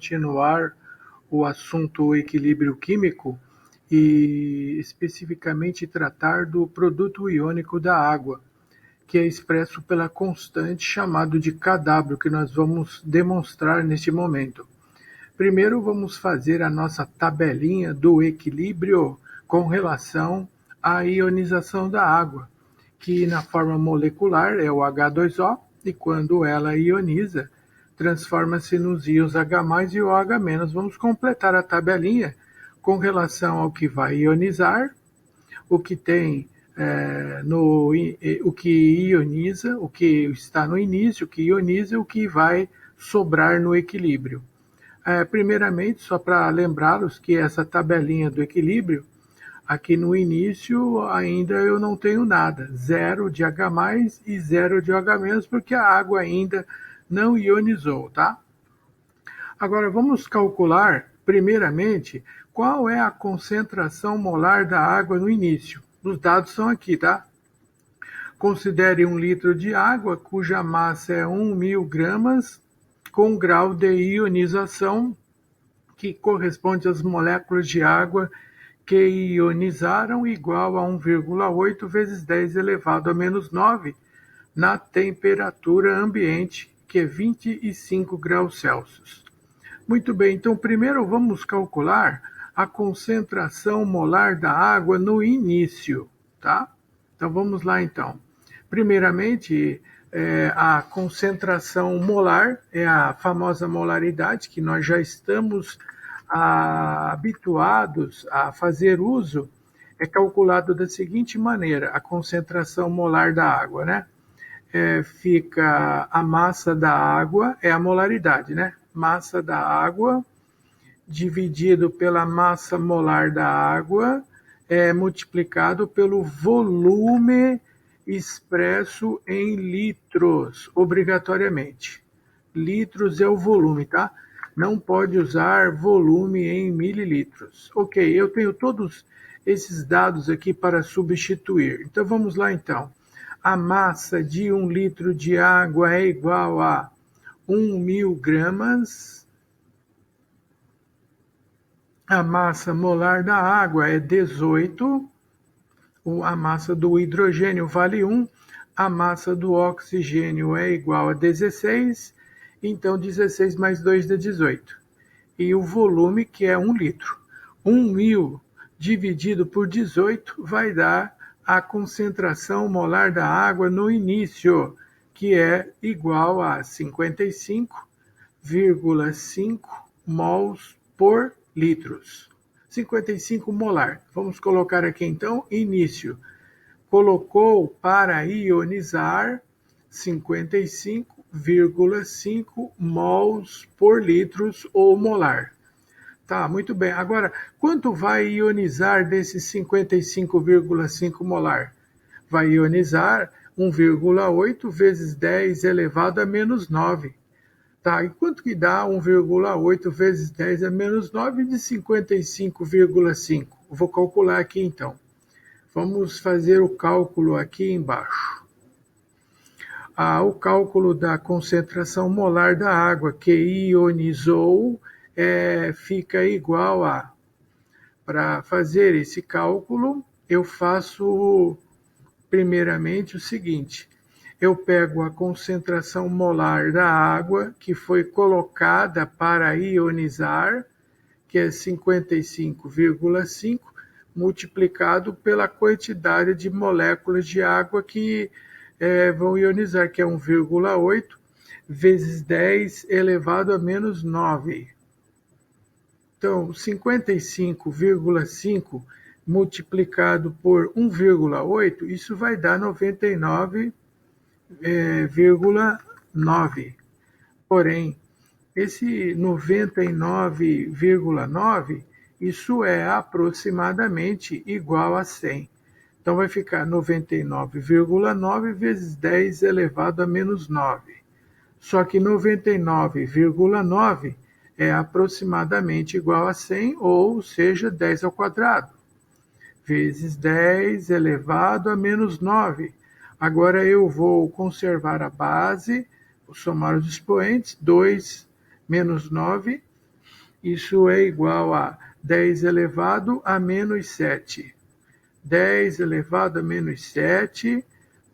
continuar o assunto equilíbrio químico e especificamente tratar do produto iônico da água, que é expresso pela constante chamado de Kw, que nós vamos demonstrar neste momento. Primeiro vamos fazer a nossa tabelinha do equilíbrio com relação à ionização da água, que na forma molecular é o H2O, e quando ela ioniza, transforma-se nos íons H+, e o OH-. Vamos completar a tabelinha com relação ao que vai ionizar, o que tem o que ioniza, o que está no início, o que ioniza, o que vai sobrar no equilíbrio. Primeiramente, só para lembrá-los que essa tabelinha do equilíbrio, aqui no início ainda eu não tenho nada, 0 de H+, e 0 de OH-, porque a água ainda não ionizou, tá? Agora vamos calcular, primeiramente, qual é a concentração molar da água no início. Os dados são aqui, tá? Considere 1 litro de água, cuja massa é 1.000 gramas, com grau de ionização, que corresponde às moléculas de água que ionizaram, igual a 1,8 vezes 10 elevado a menos 9, na temperatura ambiente, que é 25 graus Celsius. Muito bem, então primeiro vamos calcular a concentração molar da água no início, tá? Então vamos lá então. Primeiramente, a concentração molar é a famosa molaridade, que nós já estamos habituados a fazer uso, é calculado da seguinte maneira: a concentração molar da água, né? Fica a massa da água, é a molaridade, né? Massa da água dividido pela massa molar da água multiplicado pelo volume expresso em litros, obrigatoriamente. Litros é o volume, tá? Não pode usar volume em mililitros. Ok, eu tenho todos esses dados aqui para substituir. Então vamos lá então. A massa de 1 litro de água é igual a 1.000 gramas. A massa molar da água é 18. A massa do hidrogênio vale 1. A massa do oxigênio é igual a 16. Então 16 mais 2 dá 18. E o volume, que é 1 litro. 1.000 dividido por 18 vai dar a concentração molar da água no início, que é igual a 55,5 mols por litros. 55 molar. Vamos colocar aqui então início. Colocou para ionizar 55,5 mols por litros ou molar. Tá, muito bem. Agora, quanto vai ionizar desses 55,5 molar? Vai ionizar 1,8 vezes 10 elevado a menos 9. Tá, e quanto que dá 1,8 vezes 10 a menos 9 de 55,5? Vou calcular aqui então. Vamos fazer o cálculo aqui embaixo. O cálculo da concentração molar da água que ionizou fica igual a... Para fazer esse cálculo, eu faço primeiramente o seguinte: eu pego a concentração molar da água que foi colocada para ionizar, que é 55,5, multiplicado pela quantidade de moléculas de água que vão ionizar, que é 1,8 vezes 10 elevado a menos 9. Então, 55,5 multiplicado por 1,8, isso vai dar 99,9. Porém, esse 99,9, isso é aproximadamente igual a 100. Então vai ficar 99,9 vezes 10 elevado a menos 9. Só que 99,9 é aproximadamente igual a 100, ou seja, 10 ao quadrado. Vezes 10 elevado a menos 9. Agora eu vou conservar a base, vou somar os expoentes, 2 menos 9 Isso é igual a 10 elevado a menos 7. 10 elevado a menos 7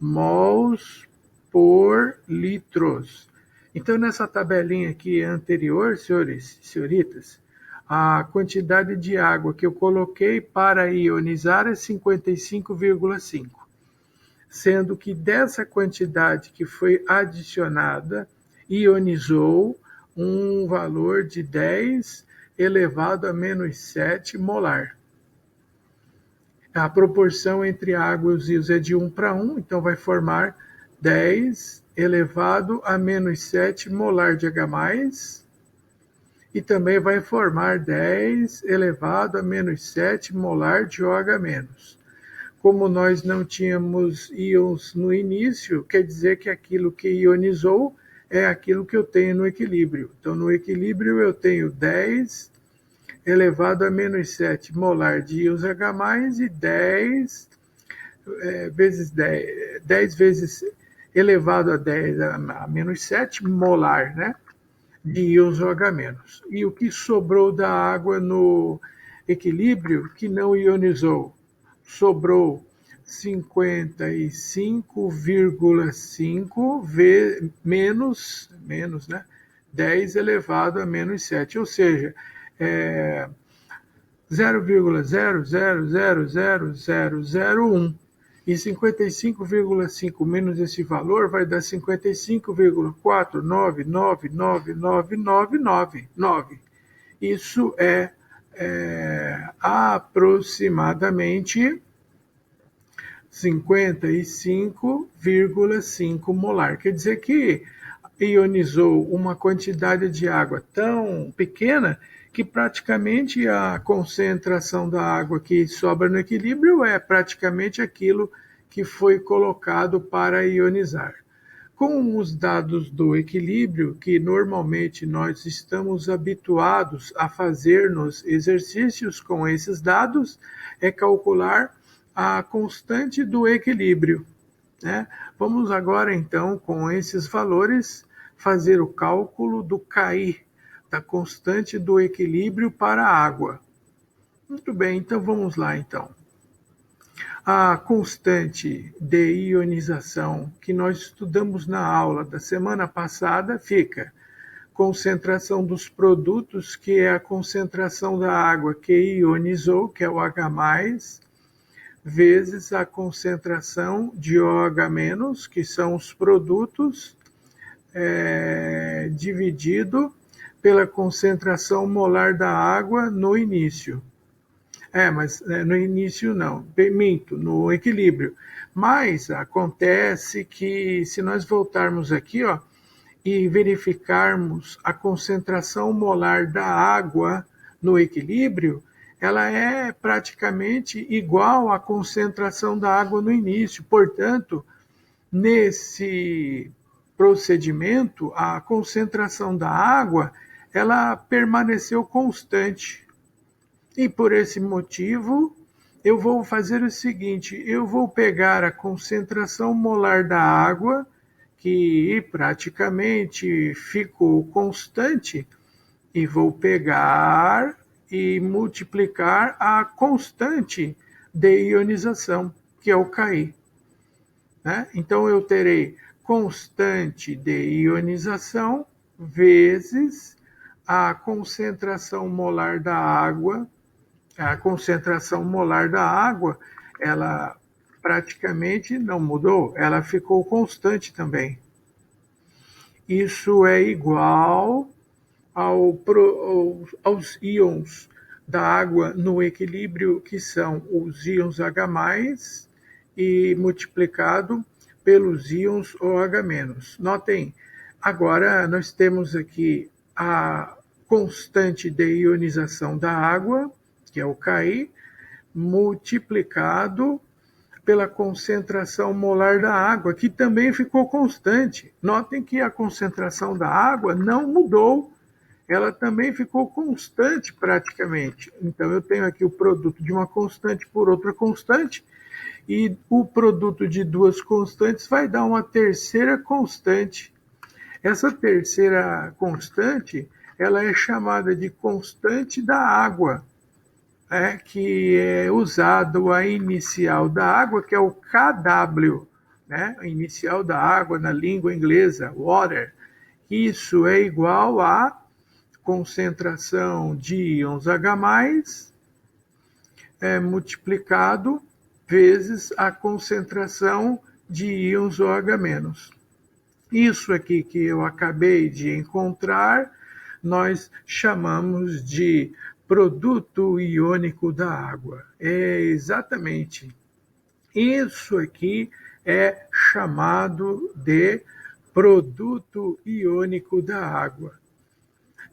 mols por litros. Então, nessa tabelinha aqui anterior, senhores e senhoritas, a quantidade de água que eu coloquei para ionizar é 55,5, sendo que dessa quantidade que foi adicionada, ionizou um valor de 10 elevado a menos 7 molar. A proporção entre água e os íons é de 1 para 1, então vai formar 10 elevado a menos 7 molar de H+, e também vai formar 10 elevado a menos 7 molar de OH-. Como nós não tínhamos íons no início, quer dizer que aquilo que ionizou é aquilo que eu tenho no equilíbrio. Então, no equilíbrio eu tenho 10 elevado a menos 7 molar de íons H+, e 10 vezes 10 vezes elevado a 10 a menos 7 molar, né, de íons OH-. E o que sobrou da água no equilíbrio que não ionizou? Sobrou 55,5 menos, né, 10 elevado a menos 7, ou seja, 0,00000001. E 55,5 menos esse valor vai dar 55,49999999. Isso é aproximadamente 55,5 molar. Quer dizer que ionizou uma quantidade de água tão pequena que praticamente a concentração da água que sobra no equilíbrio é praticamente aquilo que foi colocado para ionizar. Com os dados do equilíbrio, que normalmente nós estamos habituados a fazer nos exercícios com esses dados, é calcular a constante do equilíbrio, né? Vamos agora, então, com esses valores, fazer o cálculo do KI, da constante do equilíbrio para a água. Muito bem, então vamos lá, então. A constante de ionização que nós estudamos na aula da semana passada fica concentração dos produtos, que é a concentração da água que ionizou, que é o H+, vezes a concentração de OH-, que são os produtos, dividido pela concentração molar da água no início. Mas no início não, minto, no equilíbrio. Mas acontece que se nós voltarmos aqui, ó, e verificarmos a concentração molar da água no equilíbrio, ela é praticamente igual à concentração da água no início. Portanto, nesse procedimento, a concentração da água, ela permaneceu constante. E por esse motivo, eu vou fazer o seguinte, eu vou pegar a concentração molar da água, que praticamente ficou constante, e vou pegar e multiplicar a constante de ionização, que é o KI. Né? Então, eu terei constante de ionização vezes a concentração molar da água. A concentração molar da água, ela praticamente não mudou, ela ficou constante também. Isso é igual aos íons da água no equilíbrio, que são os íons H+, e multiplicado pelos íons OH-. Notem, agora nós temos aqui a constante de ionização da água, que é o KI, multiplicado pela concentração molar da água, que também ficou constante. Notem que a concentração da água não mudou, ela também ficou constante praticamente. Então, eu tenho aqui o produto de uma constante por outra constante, e o produto de duas constantes vai dar uma terceira constante. Essa terceira constante, ela é chamada de constante da água, que é usado a inicial da água, que é o KW, né? A inicial da água na língua inglesa, water. Isso é igual a concentração de íons H+, multiplicado vezes a concentração de íons OH-. Isso aqui que eu acabei de encontrar, nós chamamos de produto iônico da água. É exatamente isso aqui é chamado de produto iônico da água.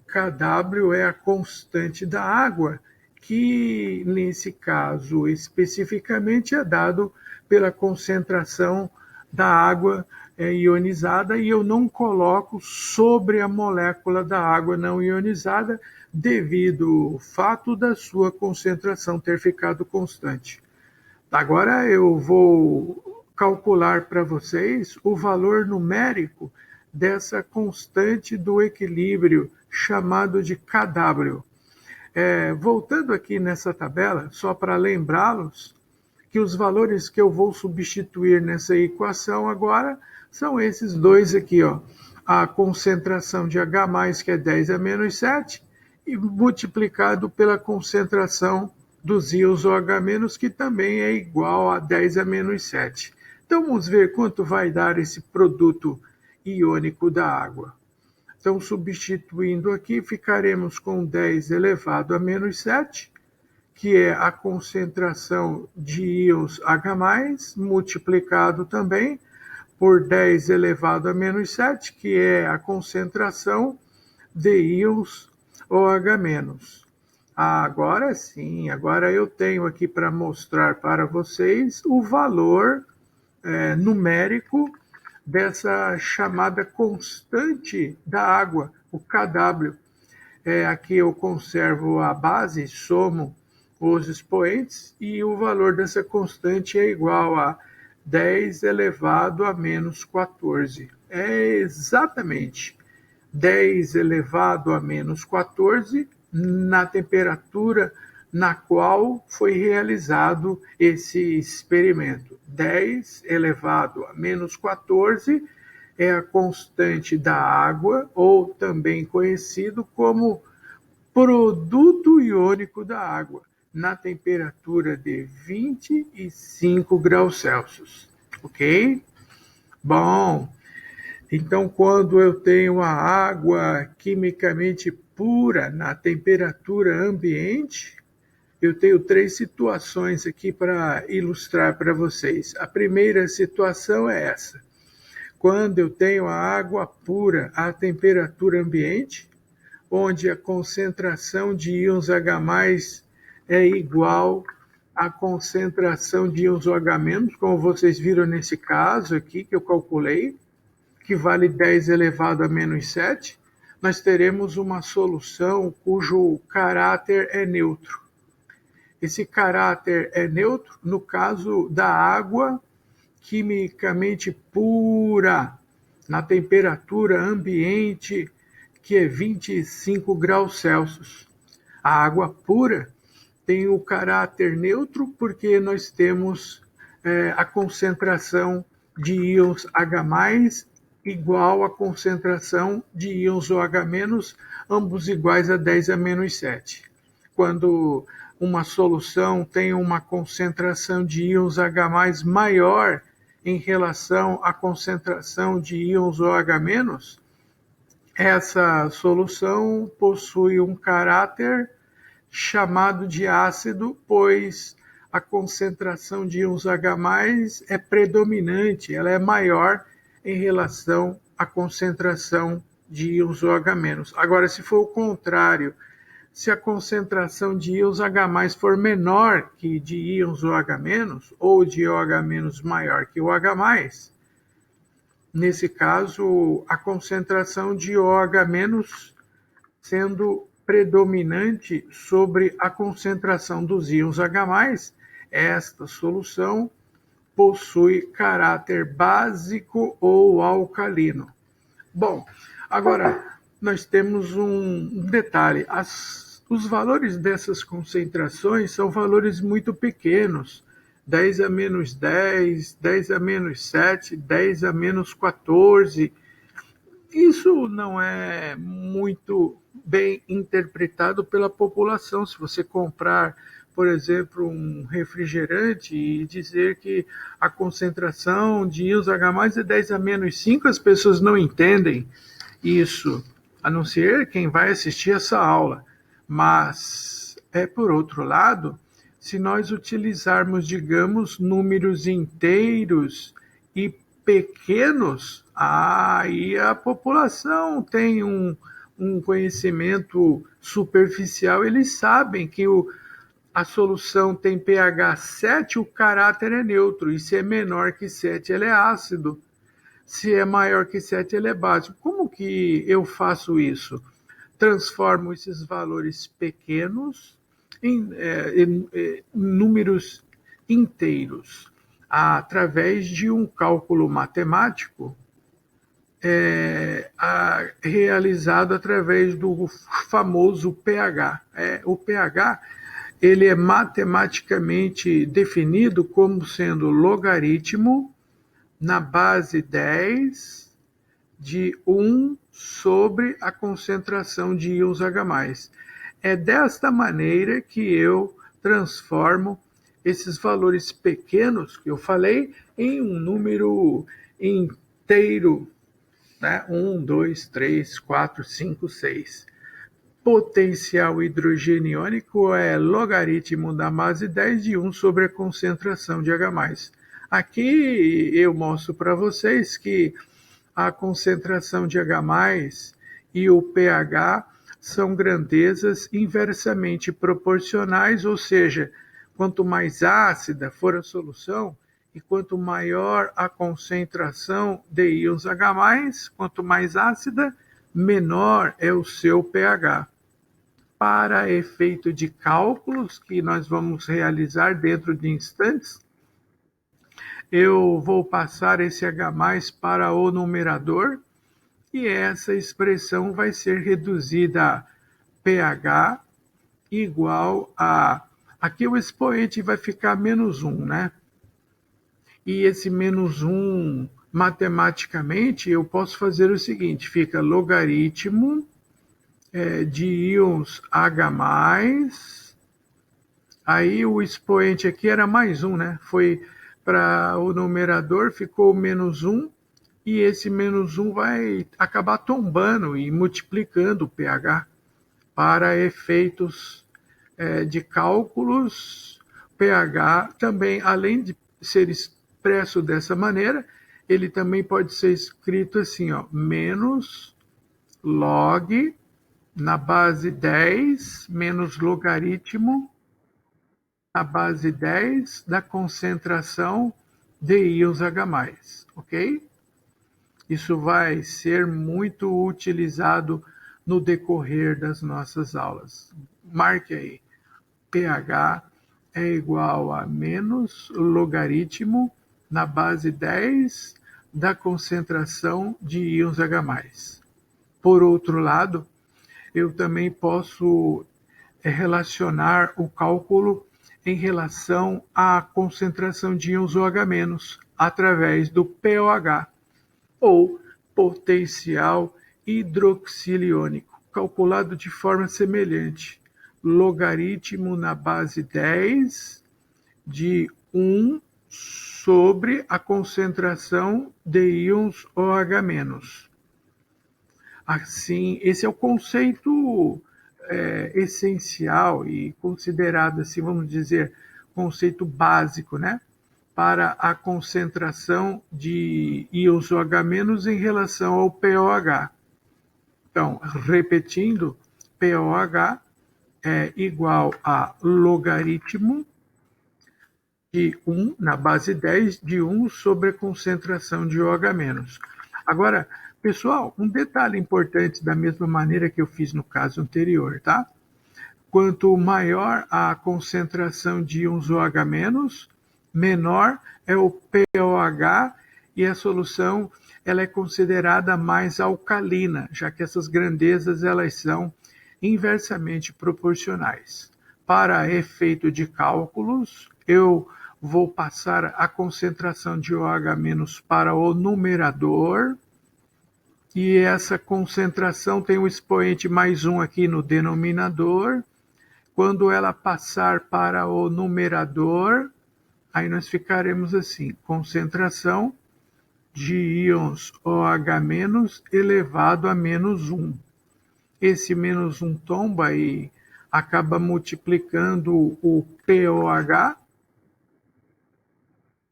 Kw é a constante da água, que nesse caso especificamente é dado pela concentração da água ionizada, e eu não coloco sobre a molécula da água não ionizada devido ao fato da sua concentração ter ficado constante. Agora eu vou calcular para vocês o valor numérico dessa constante do equilíbrio chamado de Kw. Voltando aqui nessa tabela, só para lembrá-los que os valores que eu vou substituir nessa equação agora são esses dois aqui, ó. A concentração de H+, que é 10 a menos 7, e multiplicado pela concentração dos íons OH-, que também é igual a 10 a menos 7. Então vamos ver quanto vai dar esse produto iônico da água. Então, substituindo aqui, ficaremos com 10 elevado a menos 7, que é a concentração de íons H+, multiplicado também por 10 elevado a menos 7, que é a concentração de íons OH-. Agora sim, agora eu tenho aqui para mostrar para vocês o valor numérico dessa chamada constante da água, o Kw. Aqui eu conservo a base, somo os expoentes, e o valor dessa constante é igual a 10 elevado a menos 14. É exatamente 10 elevado a menos 14 na temperatura na qual foi realizado esse experimento. 10 elevado a menos 14 é a constante da água, ou também conhecido como produto iônico da água, na temperatura de 25 graus Celsius. Ok? Bom, então quando eu tenho a água quimicamente pura na temperatura ambiente, eu tenho 3 situações aqui para ilustrar para vocês. A primeira situação é essa. Quando eu tenho a água pura à temperatura ambiente, onde a concentração de íons H+ é igual à concentração de íons OH-, como vocês viram nesse caso aqui que eu calculei, que vale 10 elevado a menos 7, nós teremos uma solução cujo caráter é neutro. Esse caráter é neutro no caso da água quimicamente pura, na temperatura ambiente, que é 25 graus Celsius. A água pura tem o caráter neutro porque nós temos a concentração de íons H+ igual à concentração de íons OH-, ambos iguais a 10 a menos 7. Quando uma solução tem uma concentração de íons H+ maior em relação à concentração de íons OH-, essa solução possui um caráter chamado de ácido, pois a concentração de íons H+ é predominante, ela é maior em relação à concentração de íons OH-. Agora, se for o contrário, se a concentração de íons H+ for menor que de íons OH-, ou de OH- maior que o H+, nesse caso, a concentração de OH- sendo predominante sobre a concentração dos íons H+, esta solução possui caráter básico ou alcalino. Bom, agora, nós temos um detalhe. Os valores dessas concentrações são valores muito pequenos. 10 a menos 10, 10 a menos 7, 10 a menos 14. Isso não é muito bem interpretado pela população. Se você comprar, por exemplo, um refrigerante e dizer que a concentração de íons H+ é 10 a menos 5, as pessoas não entendem isso, a não ser quem vai assistir essa aula. Mas, por outro lado, se nós utilizarmos, digamos, números inteiros e pequenos, aí a população tem um conhecimento superficial. Eles sabem que a solução tem pH 7, o caráter é neutro, e se é menor que 7, ele é ácido. Se é maior que 7, ele é básico. Como que eu faço isso? Transformo esses valores pequenos em números inteiros, através de um cálculo matemático realizado através do famoso pH. O pH ele é matematicamente definido como sendo logaritmo na base 10 de 1 sobre a concentração de íons H+. É desta maneira que eu transformo esses valores pequenos que eu falei em um número inteiro, né? 1, 2, 3, 4, 5, 6. Potencial hidrogênio iônico é logaritmo da base 10 de 1 sobre a concentração de H+. Aqui eu mostro para vocês que a concentração de H+ e o pH são grandezas inversamente proporcionais, ou seja, quanto mais ácida for a solução e quanto maior a concentração de íons H+, quanto mais ácida, menor é o seu pH. Para efeito de cálculos que nós vamos realizar dentro de instantes, eu vou passar esse H+ para o numerador e essa expressão vai ser reduzida a pH igual a... Aqui o expoente vai ficar -1, né? E esse -1, matematicamente, eu posso fazer o seguinte, fica logaritmo de íons H+, aí o expoente aqui era +1, né? Foi para o numerador, ficou -1, e esse -1 vai acabar tombando e multiplicando o pH. Para efeitos de cálculos, pH também, além de ser expresso dessa maneira, ele também pode ser escrito assim, ó, menos log na base 10 menos logaritmo na base 10 da concentração de íons H+, ok? Isso vai ser muito utilizado no decorrer das nossas aulas. Marque aí, pH é igual a menos logaritmo na base 10 da concentração de íons H+. Por outro lado, eu também posso relacionar o cálculo em relação à concentração de íons OH- através do POH, ou potencial hidroxiliônico, calculado de forma semelhante. Logaritmo na base 10 de 1 sobre a concentração de íons OH-. Assim, esse é o conceito essencial e considerado, assim, vamos dizer, conceito básico, né? Para a concentração de íons OH- em relação ao POH. Então, repetindo, POH é igual a logaritmo de 1 na base 10 de 1 sobre a concentração de OH-. Agora, pessoal, um detalhe importante, da mesma maneira que eu fiz no caso anterior, tá? Quanto maior a concentração de íons OH-, menor é o pOH e a solução ela é considerada mais alcalina, já que essas grandezas elas são inversamente proporcionais. Para efeito de cálculos, eu vou passar a concentração de OH- para o numerador, e essa concentração tem um expoente mais 1 aqui no denominador. Quando ela passar para o numerador, aí nós ficaremos assim, concentração de íons OH- elevado a menos 1. Esse menos 1 tomba e acaba multiplicando o POH,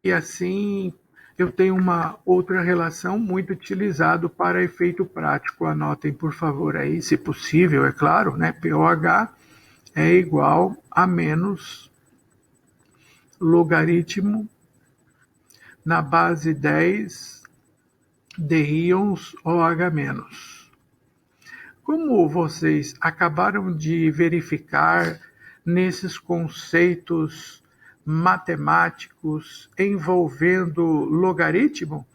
e assim eu tenho uma outra relação muito utilizada para efeito prático. Anotem, por favor, aí, se possível, é claro, né? POH é igual a menos logaritmo na base 10 de íons OH-. Como vocês acabaram de verificar nesses conceitos matemáticos envolvendo logaritmo,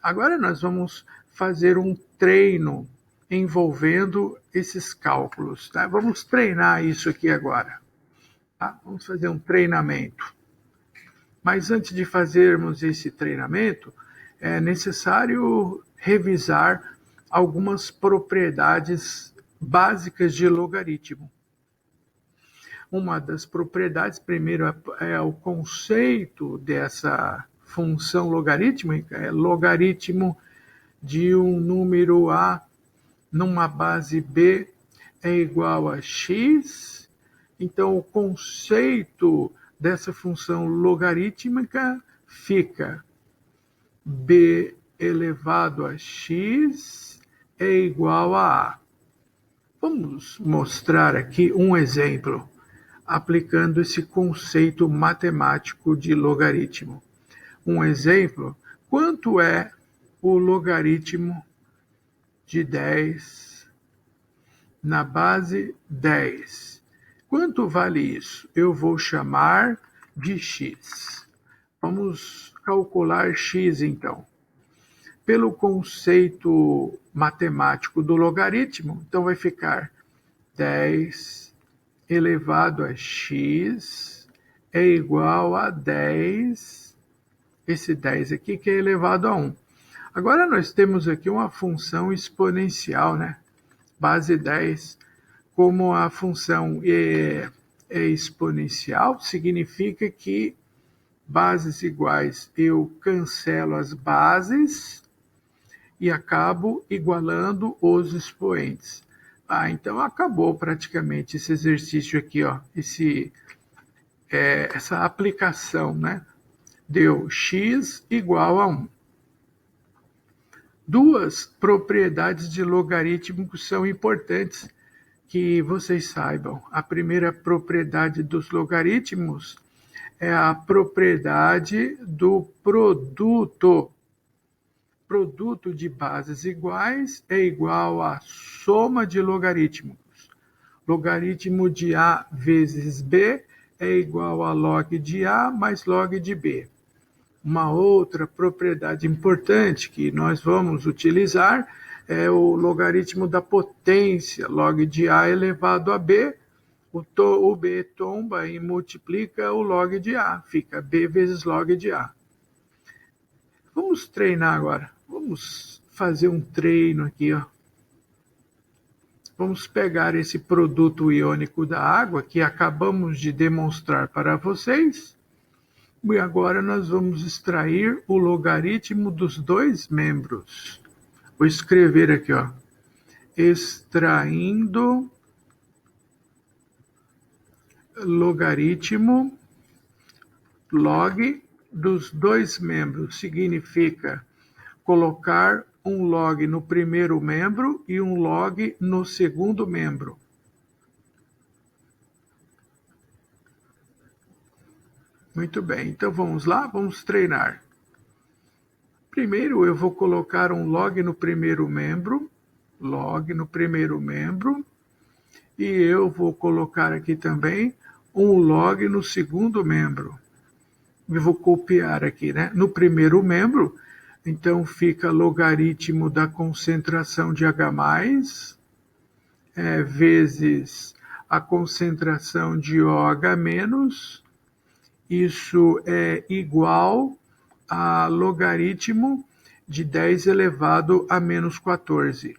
agora nós vamos fazer um treino envolvendo esses cálculos, tá? Vamos treinar isso aqui agora, tá? Vamos fazer um treinamento. Mas antes de fazermos esse treinamento, é necessário revisar algumas propriedades básicas de logaritmo. Uma das propriedades, primeiro, é o conceito dessa função logarítmica, é logaritmo de um número A numa base B é igual a x. Então, o conceito dessa função logarítmica fica b elevado a x é igual a A. Vamos mostrar aqui um exemplo aplicando esse conceito matemático de logaritmo. Um exemplo, quanto é o logaritmo de 10 na base 10? Quanto vale isso? Eu vou chamar de x. Vamos calcular x, então. Pelo conceito matemático do logaritmo, então vai ficar 10 elevado a x é igual a 10, esse 10 aqui que é elevado a 1. Agora nós temos aqui uma função exponencial, né? Base 10, como a função é exponencial, significa que bases iguais, eu cancelo as bases e acabo igualando os expoentes. Então acabou praticamente esse exercício aqui, ó, essa aplicação, né? Deu x igual a 1. Duas propriedades de logaritmo são importantes que vocês saibam. A primeira propriedade dos logaritmos é a propriedade do produto. Produto de bases iguais é igual à soma de logaritmos. Logaritmo de A vezes B é igual a log de A mais log de B. Uma outra propriedade importante que nós vamos utilizar é o logaritmo da potência, log de A elevado a B. O B tomba e multiplica o log de A, fica B vezes log de A. Vamos treinar agora. Vamos fazer um treino aqui, ó. Vamos pegar esse produto iônico da água que acabamos de demonstrar para vocês. E agora nós vamos extrair o logaritmo dos dois membros. Vou escrever aqui, ó. Extraindo logaritmo log dos dois membros. Significa colocar um log no primeiro membro e um log no segundo membro. Muito bem, então vamos lá, vamos treinar. Primeiro eu vou colocar um log no primeiro membro, e eu vou colocar aqui também um log no segundo membro. Eu vou copiar aqui, né? No primeiro membro, Então fica logaritmo da concentração de H+, vezes a concentração de OH-, isso é igual a logaritmo de 10 elevado a menos 14.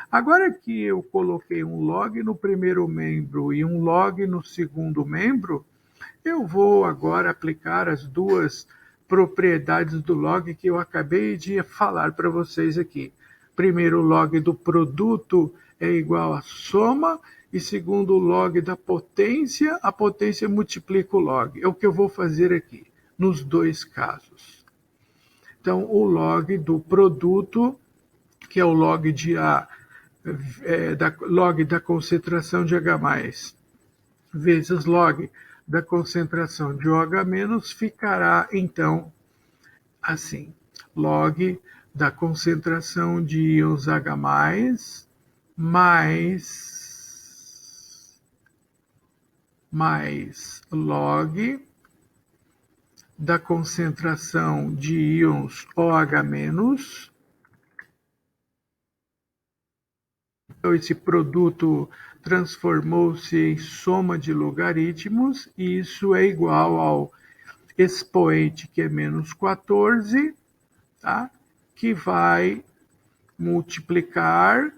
Agora que eu coloquei um log no primeiro membro e um log no segundo membro, eu vou agora aplicar as duas propriedades do log que eu acabei de falar para vocês aqui. Primeiro, o log do produto é igual à soma, e segundo, o log da potência, a potência multiplica o log. É o que eu vou fazer aqui, nos dois casos. Então, o log do produto, que é o log de A, log da concentração de H+, vezes log da concentração de OH-, ficará, então, assim. Log da concentração de íons H+, mais log da concentração de íons OH-. Então, esse produto transformou-se em soma de logaritmos, e isso é igual ao expoente, que é menos 14, tá? Que vai multiplicar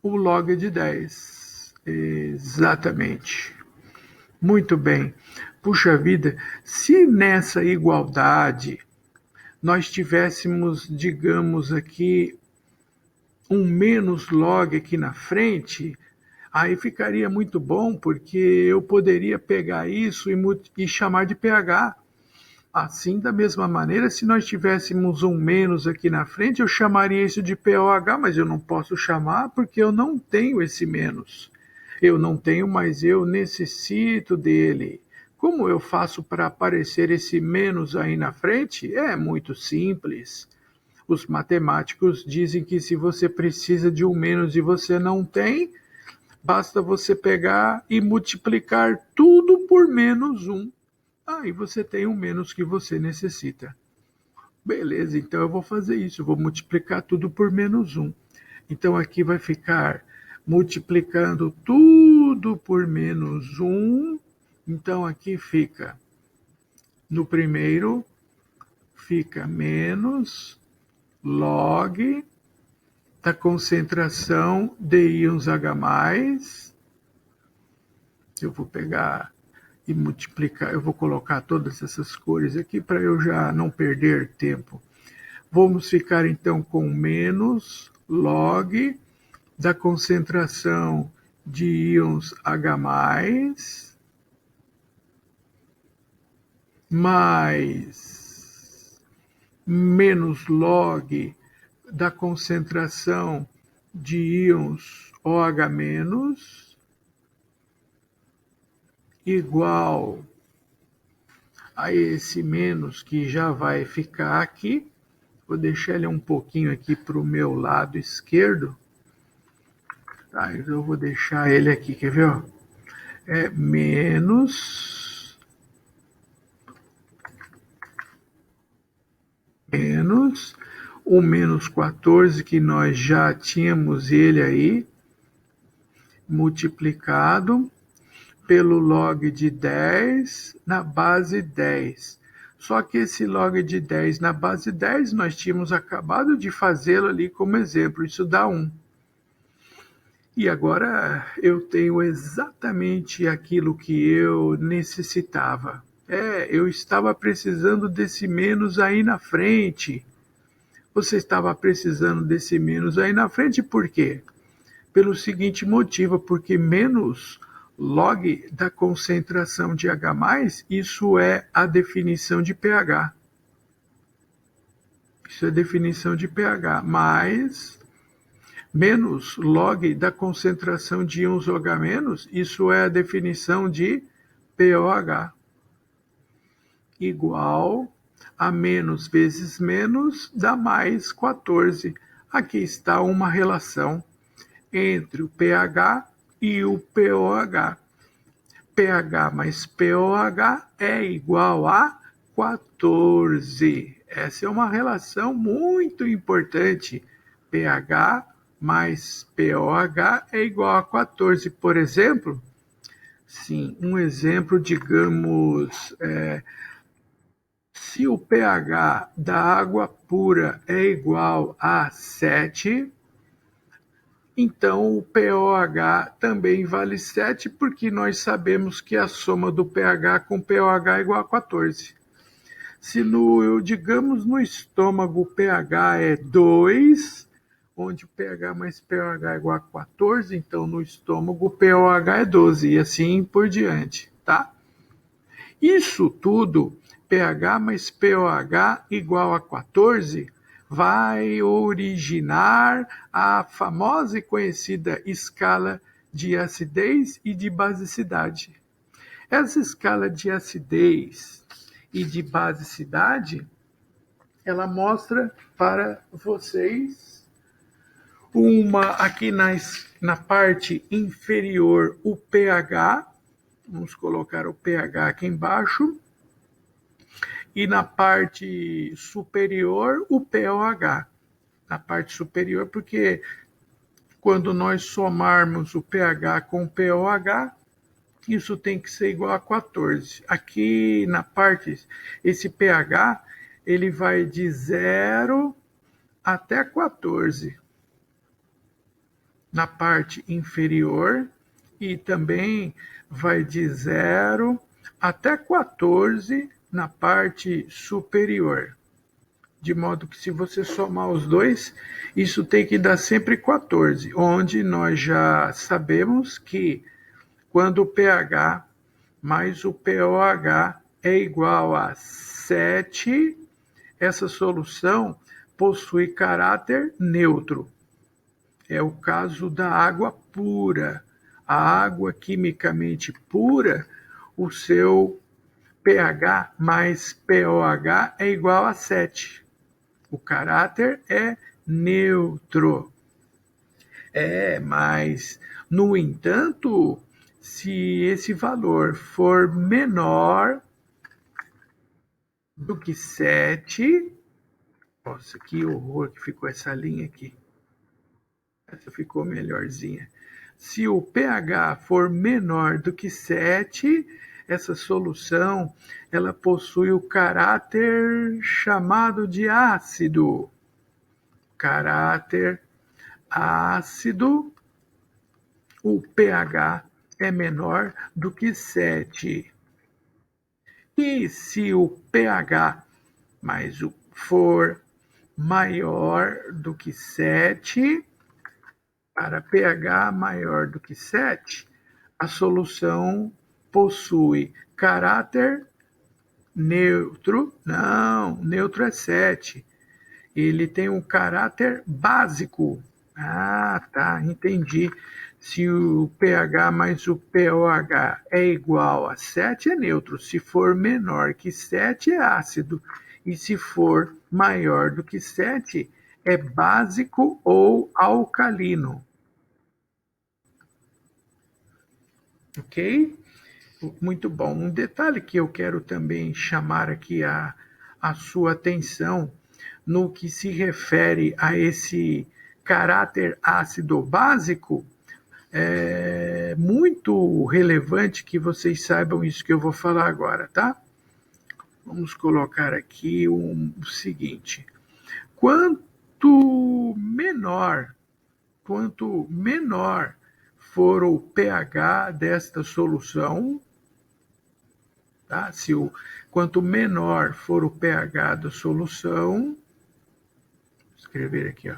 o log de 10. Exatamente. Muito bem. Puxa vida, se nessa igualdade nós tivéssemos, digamos aqui, um menos log aqui na frente, aí ficaria muito bom, porque eu poderia pegar isso e chamar de pH. Assim, da mesma maneira, se nós tivéssemos um menos aqui na frente, eu chamaria isso de POH, mas eu não posso chamar porque eu não tenho esse menos. Eu não tenho, mas eu necessito dele. Como eu faço para aparecer esse menos aí na frente? É muito simples. Os matemáticos dizem que se você precisa de um menos e você não tem, basta você pegar e multiplicar tudo por menos 1. Aí você tem o menos que você necessita. Beleza, então eu vou fazer isso. Eu vou multiplicar tudo por menos 1. Então aqui vai ficar multiplicando tudo por menos 1. Então aqui fica, no primeiro, fica menos log da concentração de íons H+. Eu vou pegar e multiplicar, eu vou colocar todas essas cores aqui para eu já não perder tempo. Vamos ficar então com menos log da concentração de íons H+, mais menos log da concentração de íons OH-, igual a esse menos que já vai ficar aqui. Vou deixar ele um pouquinho aqui para o meu lado esquerdo. Tá, eu vou deixar ele aqui, quer ver? Ó? É menos o menos 14, que nós já tínhamos ele aí, multiplicado pelo log de 10 na base 10. Só que esse log de 10 na base 10, nós tínhamos acabado de fazê-lo ali como exemplo, isso dá 1. E agora eu tenho exatamente aquilo que eu necessitava. Eu estava precisando desse menos aí na frente. Você estava precisando desse menos aí na frente por quê? Pelo seguinte motivo, porque menos log da concentração de H+, isso é a definição de pH. Isso é a definição de pH, mais menos log da concentração de íons OH-, isso é a definição de POH, igual a menos vezes menos dá mais 14. Aqui está uma relação entre o pH e o POH. pH mais POH é igual a 14. Essa é uma relação muito importante. pH mais pOH é igual a 14, por exemplo. Sim, um exemplo, digamos, se o pH da água pura é igual a 7, então o pOH também vale 7, porque nós sabemos que a soma do pH com pOH é igual a 14. Se digamos, no estômago o pH é 2, onde o pH mais pOH é igual a 14, então no estômago o pOH é 12, e assim por diante, tá? Isso tudo, pH mais pOH igual a 14, vai originar a famosa e conhecida escala de acidez e de basicidade. Essa escala de acidez e de basicidade, ela mostra para vocês aqui na parte inferior o pH, vamos colocar o pH aqui embaixo, e na parte superior o pOH. Na parte superior, porque quando nós somarmos o pH com o pOH, isso tem que ser igual a 14. Aqui na parte, esse pH, ele vai de 0 até 14 na parte inferior, e também vai de 0 até 14 na parte superior. De modo que, se você somar os dois, isso tem que dar sempre 14, onde nós já sabemos que quando o pH mais o pOH é igual a 7, essa solução possui caráter neutro. É o caso da água pura. A água quimicamente pura, o seu pH mais pOH é igual a 7. O caráter é neutro. Mas, no entanto, se esse valor for menor do que 7, nossa, que horror que ficou essa linha aqui. Essa ficou melhorzinha. Se o pH for menor do que 7, essa solução ela possui o caráter chamado de ácido. Caráter ácido, o pH é menor do que 7. E se o pH for maior do que 7, para pH maior do que 7, a solução possui caráter neutro. Não, neutro é 7. Ele tem um caráter básico. Ah, tá, entendi. Se o pH mais o pOH é igual a 7, é neutro. Se for menor que 7, é ácido. E se for maior do que 7, é básico ou alcalino. Ok? Muito bom. Um detalhe que eu quero também chamar aqui a sua atenção no que se refere a esse caráter ácido básico, é muito relevante que vocês saibam isso que eu vou falar agora, tá? Vamos colocar aqui o seguinte: quanto menor for o pH desta solução, tá? Quanto menor for o pH da solução, vou escrever aqui, ó,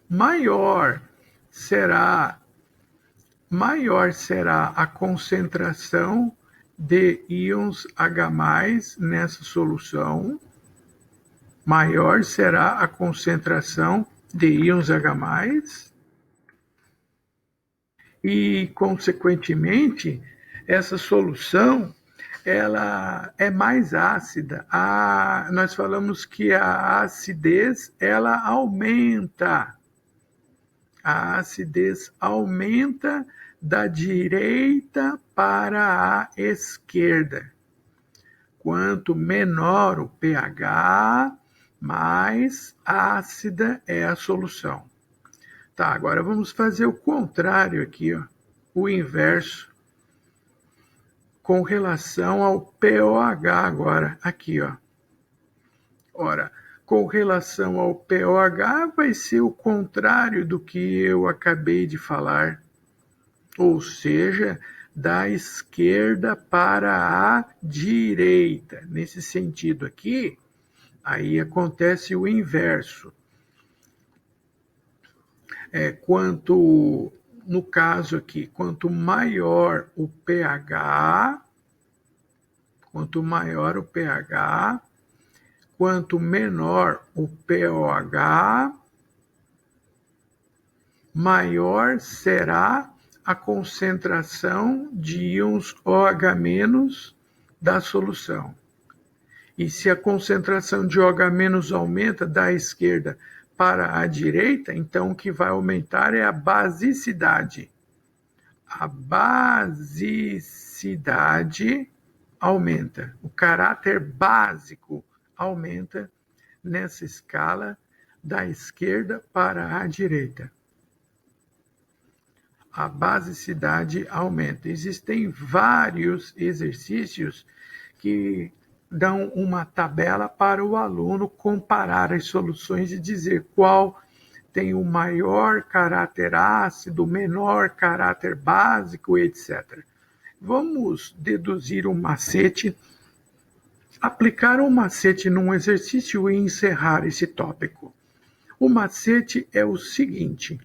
maior será a concentração de íons H+ nessa solução. Maior será a concentração de íons H+, e, consequentemente, essa solução ela é mais ácida. Nós falamos que a acidez ela aumenta. A acidez aumenta da direita para a esquerda. quanto menor o pH, mais ácida é a solução. Tá, agora vamos fazer o contrário aqui, ó, o inverso, com relação ao pOH agora, aqui, ó. Ora, com relação ao pOH vai ser o contrário do que eu acabei de falar, ou seja, da esquerda para a direita. Nesse sentido aqui, aí acontece o inverso. No caso aqui, quanto maior o pH, quanto menor o pOH, maior será a concentração de íons OH- da solução. E se a concentração de OH- aumenta da esquerda para a direita, então o que vai aumentar é a basicidade. A basicidade aumenta, o caráter básico aumenta nessa escala da esquerda para a direita. A basicidade aumenta. Existem vários exercícios que dão uma tabela para o aluno comparar as soluções e dizer qual tem o maior caráter ácido, o menor caráter básico, etc. Vamos deduzir um macete, aplicar um macete num exercício e encerrar esse tópico. O macete é o seguinte: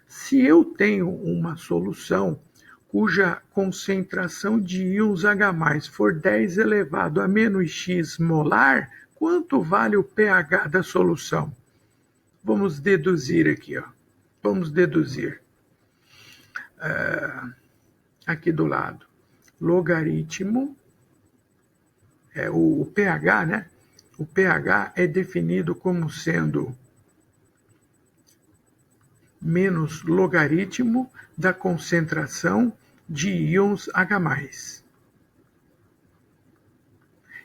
se eu tenho uma solução cuja concentração de íons H+ for 10 elevado a menos x molar, quanto vale o pH da solução? Vamos deduzir aqui, ó. Vamos deduzir. Aqui do lado. Logaritmo, o pH, né? O pH é definido como sendo menos logaritmo da concentração de íons H+.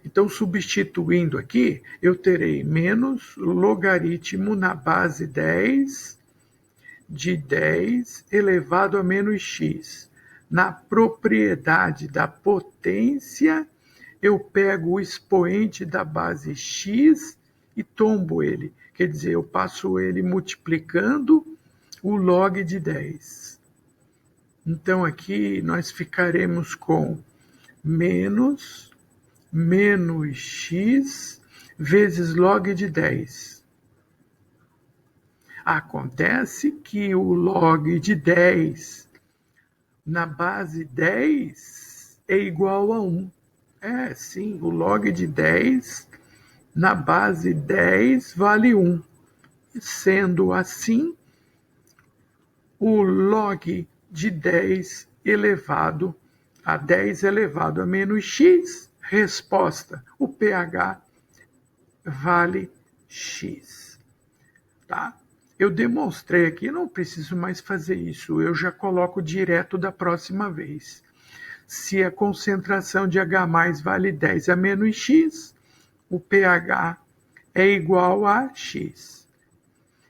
Então, substituindo aqui, eu terei menos logaritmo na base 10 de 10 elevado a menos x. Na propriedade da potência, eu pego o expoente da base x e tombo ele. Quer dizer, eu passo ele multiplicando o log de 10. Então, aqui nós ficaremos com menos x vezes log de 10. Acontece que o log de 10 na base 10 é igual a 1. Sim, o log de 10 na base 10 vale 1. Sendo assim, o log de 10 elevado a 10 elevado a menos x, resposta, o pH vale x. Tá? Eu demonstrei aqui, não preciso mais fazer isso, eu já coloco direto da próxima vez. Se a concentração de H+ vale 10 a menos x, o pH é igual a x.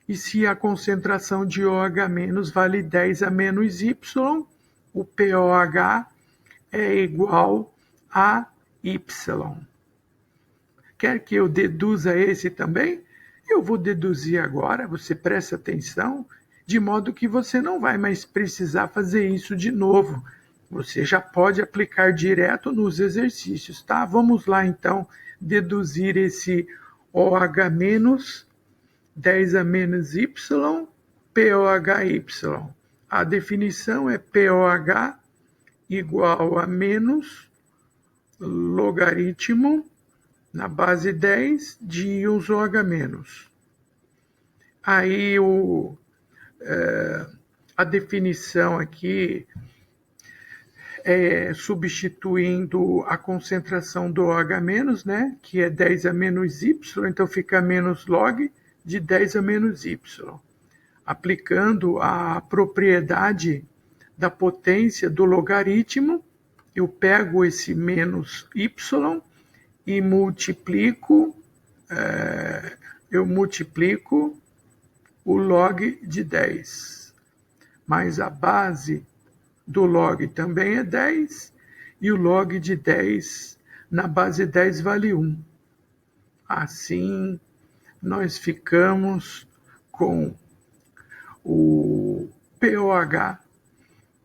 E se a concentração de OH- vale 10 a menos y, o pOH é igual a y. Quer que eu deduza esse também? Eu vou deduzir agora, você presta atenção, de modo que você não vai mais precisar fazer isso de novo. Você já pode aplicar direto nos exercícios, tá? Vamos lá, então, deduzir esse OH- 10 a menos y, pOHY. A definição é pOH igual a menos logaritmo na base 10 de íons OH-. Aí a definição aqui é substituindo a concentração do OH-, né, que é 10 a menos y, então fica menos log de 10 a menos y. Aplicando a propriedade da potência do logaritmo, eu pego esse menos y e multiplico, eu multiplico o log de 10. Mas a base do log também é 10, e o log de 10 na base 10 vale 1. Assim, nós ficamos com o POH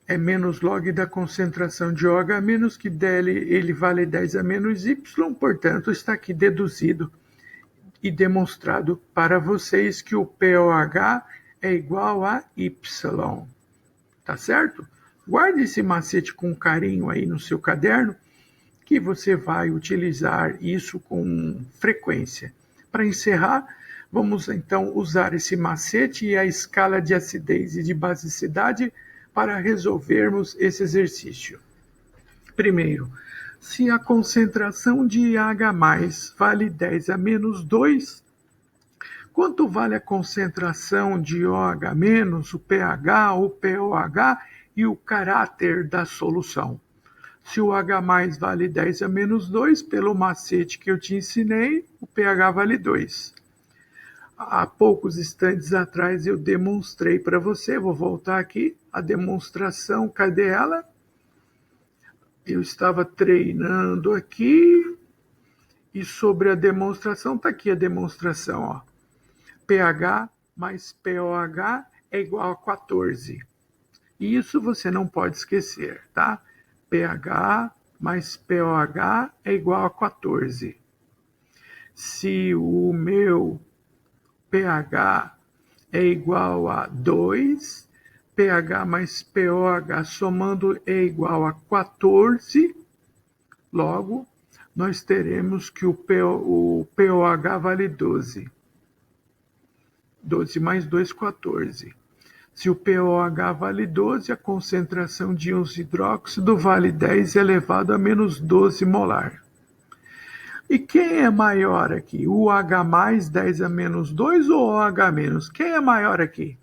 é menos log da concentração de OH-, que dele ele vale 10 a menos Y, portanto, está aqui deduzido e demonstrado para vocês que o POH é igual a Y. Tá certo? Guarde esse macete com carinho aí no seu caderno, que você vai utilizar isso com frequência. Para encerrar, vamos então usar esse macete e a escala de acidez e de basicidade para resolvermos esse exercício. Primeiro, se a concentração de H+ vale 10 a menos 2, quanto vale a concentração de OH-, o pH, o POH e o caráter da solução? Se o H+ vale 10 a menos 2, pelo macete que eu te ensinei, o pH vale 2. Há poucos instantes atrás eu demonstrei para você, vou voltar aqui, a demonstração, cadê ela? Eu estava treinando aqui, e sobre a demonstração, está aqui a demonstração, ó. pH mais POH é igual a 14. E isso você não pode esquecer, tá? pH mais POH é igual a 14. Se o meu pH é igual a 2, pH mais POH somando é igual a 14, logo, nós teremos que o POH vale 12. 12 mais 2, 14. Se o POH vale 12, a concentração de íons hidróxido vale 10 elevado a menos 12 molar. E quem é maior aqui? O H+, 10 a menos 2 ou o OH-? Quem é maior aqui?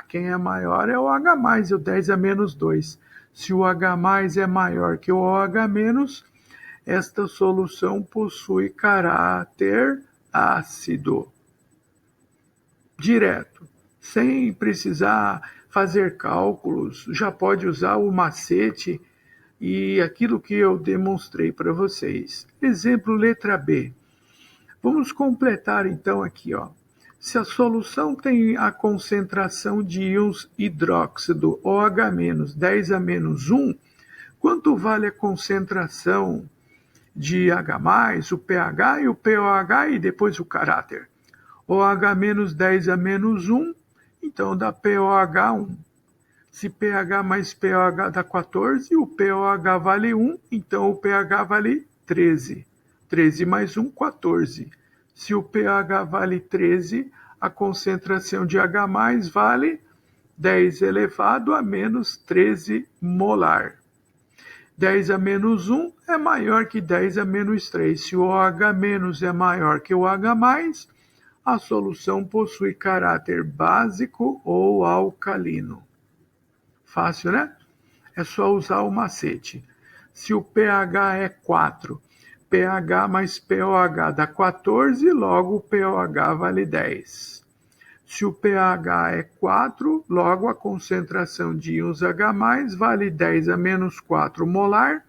Quem é maior é o H+, o 10 a menos 2. Se o H+ é maior que o OH-, esta solução possui caráter ácido. Direto, sem precisar fazer cálculos, já pode usar o macete e aquilo que eu demonstrei para vocês. Exemplo letra B. Vamos completar então aqui, ó. Se a solução tem a concentração de íons hidróxido OH-, 10 a menos 1, quanto vale a concentração de H+, o pH e o POH e depois o caráter? OH- 10 a menos 1, então dá POH 1. Se pH mais POH dá 14, o POH vale 1, então o pH vale 13. 13 mais 1, 14. Se o pH vale 13, a concentração de H+ vale 10 elevado a menos 13 molar. 10 a menos 1 é maior que 10 a menos 3. Se o OH- é maior que o H+, a solução possui caráter básico ou alcalino. Fácil, né? É só usar o macete. Se o pH é 4, pH mais POH dá 14, logo o POH vale 10. Se o pH é 4, logo a concentração de íons H+ vale 10 a menos 4 molar.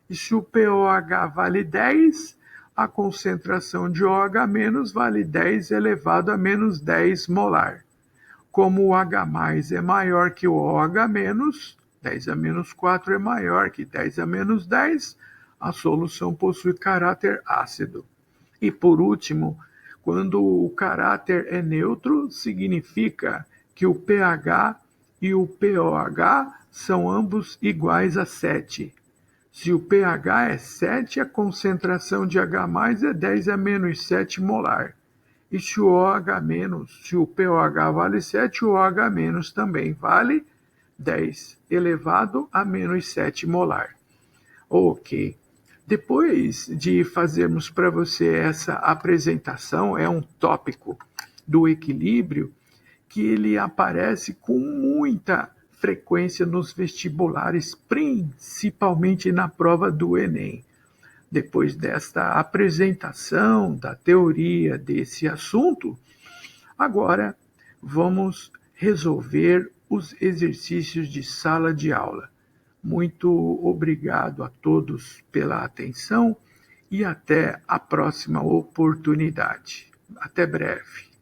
E se o POH vale 10, a concentração de OH- vale 10 elevado a menos 10 molar. Como o H+ é maior que o OH-, 10 a menos 4 é maior que 10 a menos 10, a solução possui caráter ácido. E por último, quando o caráter é neutro, significa que o pH e o POH são ambos iguais a 7. Se o pH é 7, a concentração de H+ é 10 a menos 7 molar. E se o OH-, se o POH vale 7, o OH- também vale 10 elevado a menos 7 molar. Ok. Depois de fazermos para você essa apresentação, é um tópico do equilíbrio que ele aparece com muita frequência nos vestibulares, principalmente na prova do Enem. depois desta apresentação da teoria desse assunto, agora vamos resolver os exercícios de sala de aula. Muito obrigado a todos pela atenção e até a próxima oportunidade. Até breve.